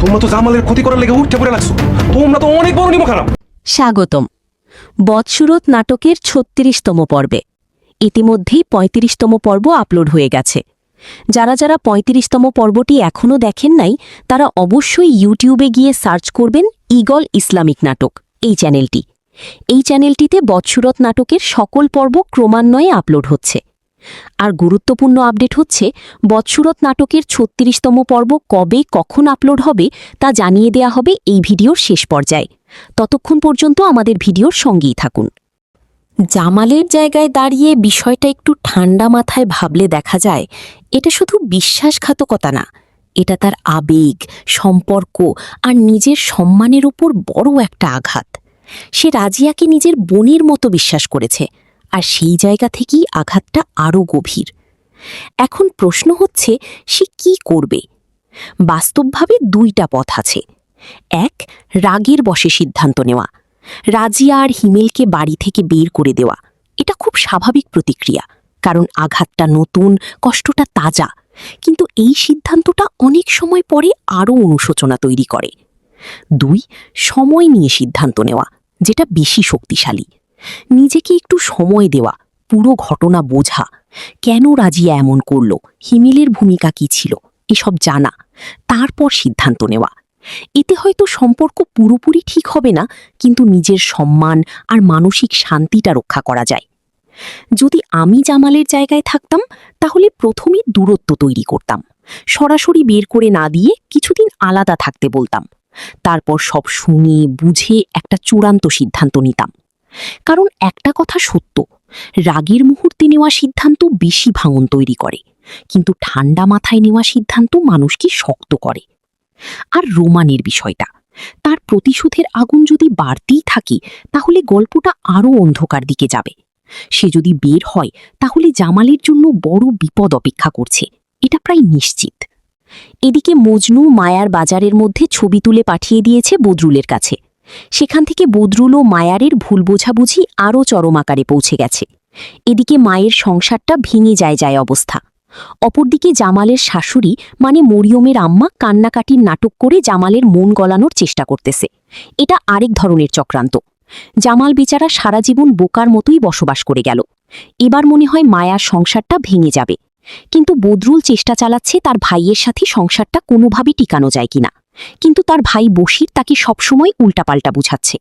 তোমরা তো জামালের ক্ষতি করার লেগে উঠে পড়ে লাগছো। তোমরা তো অনেক বড় নিমো খারাপ। স্বাগতম বদসুরত নাটকের ৩৬তম পর্বে। ইতিমধ্যেই ৩৫তম পর্ব আপলোড হয়ে গেছে। যারা যারা ৩৫তম পর্বটি এখনও দেখেন নাই তারা অবশ্যই ইউটিউবে গিয়ে সার্চ করবেন ঈগল ইসলামিক নাটক এই চ্যানেলটিতে বদসুরত নাটকের সকল পর্ব ক্রমান্বয়ে আপলোড হচ্ছে। আর গুরুত্বপূর্ণ আপডেট হচ্ছে বদসুরত নাটকের ৩৬তম পর্ব কবে কখন আপলোড হবে তা জানিয়ে দেয়া হবে এই ভিডিওর শেষ পর্যায়ে। ততক্ষণ পর্যন্ত আমাদের ভিডিওর সঙ্গেই থাকুন। জামালের জায়গায় দাঁড়িয়ে বিষয়টা একটু ঠান্ডা মাথায় ভাবলে দেখা যায় এটা শুধু বিশ্বাসঘাতকতা না, এটা তার আবেগ, সম্পর্ক আর নিজের সম্মানের উপর বড় একটা আঘাত। সে রাজিয়াকে নিজের বোনের মতো বিশ্বাস করেছে, আর সেই জায়গা থেকেই আঘাতটা আরও গভীর। এখন প্রশ্ন হচ্ছে সে কি করবে। বাস্তবভাবে দুইটা পথ আছে। এক, রাগের বশে সিদ্ধান্ত নেওয়া, রাজিয়া আর হিমেলকে বাড়ি থেকে বের করে দেওয়া। এটা খুব স্বাভাবিক প্রতিক্রিয়া, কারণ আঘাতটা নতুন, কষ্টটা তাজা। কিন্তু এই সিদ্ধান্তটা অনেক সময় পরে আরও অনুশোচনা তৈরি করে। দুই, সময় নিয়ে সিদ্ধান্ত নেওয়া, যেটা বেশি শক্তিশালী। নিজেকে একটু সময় দেওয়া, পুরো ঘটনা বোঝা, কেন রাজিয়া এমন করল, হিমেলের ভূমিকা কী ছিল, এসব জানা, তারপর সিদ্ধান্ত নেওয়া। এতে হয়তো সম্পর্ক পুরোপুরি ঠিক হবে না, কিন্তু নিজের সম্মান আর মানসিক শান্তিটা রক্ষা করা যায়। যদি আমি জামালের জায়গায় থাকতাম তাহলে প্রথমেই দূরত্ব তৈরি করতাম, সরাসরি বের করে না দিয়ে কিছুদিন আলাদা থাকতে বলতাম। তারপর সব শুনে বুঝে একটা চূড়ান্ত সিদ্ধান্ত নিতাম। কারণ একটা কথা সত্য, রাগের মুহূর্তে নেওয়া সিদ্ধান্ত বেশি ভাঙন তৈরি করে, কিন্তু ঠান্ডা মাথায় নেওয়া সিদ্ধান্ত মানুষকে শক্ত করে। আর রোমানের বিষয়টা, তার প্রতিশোধের আগুন যদি বাড়তেই থাকে তাহলে গল্পটা আরও অন্ধকার দিকে যাবে। সে যদি বের হয় তাহলে জামালের জন্য বড় বিপদ অপেক্ষা করছে, এটা প্রায় নিশ্চিত। এদিকে মজনু মায়ার বাজারের মধ্যে ছবি তুলে পাঠিয়ে দিয়েছে বদরুলের কাছে। সেখান থেকে বদরুল ও মায়ারের ভুল বোঝাবুঝি আরও চরম আকারে পৌঁছে গেছে। এদিকে মায়ের সংসারটা ভেঙে যায় অবস্থা। অপরদিকে জামালের শাশুড়ি মানে মরিয়মের আম্মা কান্নাকাটির নাটক করে জামালের মন গলানোর চেষ্টা করতেছে। এটা আরেক ধরনের চক্রান্ত। জামাল বেচারা সারা জীবন বোকার মতোই বসবাস করে গেল। এবার মনে হয় মায়ার সংসারটা ভেঙে যাবে, কিন্তু বদরুল চেষ্টা চালাচ্ছে তার ভাইয়ের সাথে সংসারটা কোনোভাবে টিকানো যায় কিনা। কিন্তু তার ভাই বশির তাকে সবসময় উল্টাপাল্টা বুঝাচ্ছে।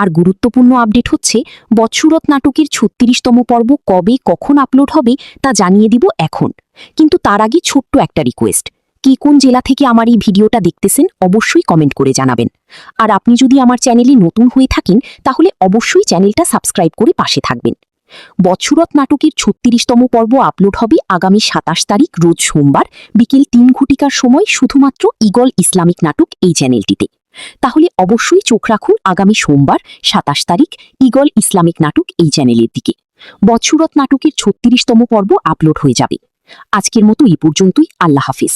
আর গুরুত্বপূর্ণ আপডেট হচ্ছে বদসুরত নাটকের ৩৬তম পর্ব কবে কখন আপলোড হবে তা জানিয়ে দিব এখন। কিন্তু তার আগে ছোট্ট একটা রিকোয়েস্ট, কি কোন জেলা থেকে আমার এই ভিডিওটা দেখতেছেন অবশ্যই কমেন্ট করে জানাবেন। আর আপনি যদি আমার চ্যানেলে নতুন হয়ে থাকেন তাহলে অবশ্যই চ্যানেলটা সাবস্ক্রাইব করে পাশে থাকবেন। বদসুরত নাটকের ৩৬তম পর্ব আপলোড হবে আগামী ২৭ তারিখ রোজ সোমবার বিকেল ৩ ঘটিকার সময় শুধুমাত্র ঈগল ইসলামিক নাটক এই চ্যানেলটিতে। তাহলে অবশ্যই চোখ রাখুন আগামী সোমবার ২৭ তারিখ ঈগল ইসলামিক নাটক এই চ্যানেলের দিকে। বদসুরত নাটকের ৩৬তম পর্ব আপলোড হয়ে যাবে। আজকের মতো এই পর্যন্তই। আল্লাহ হাফিজ।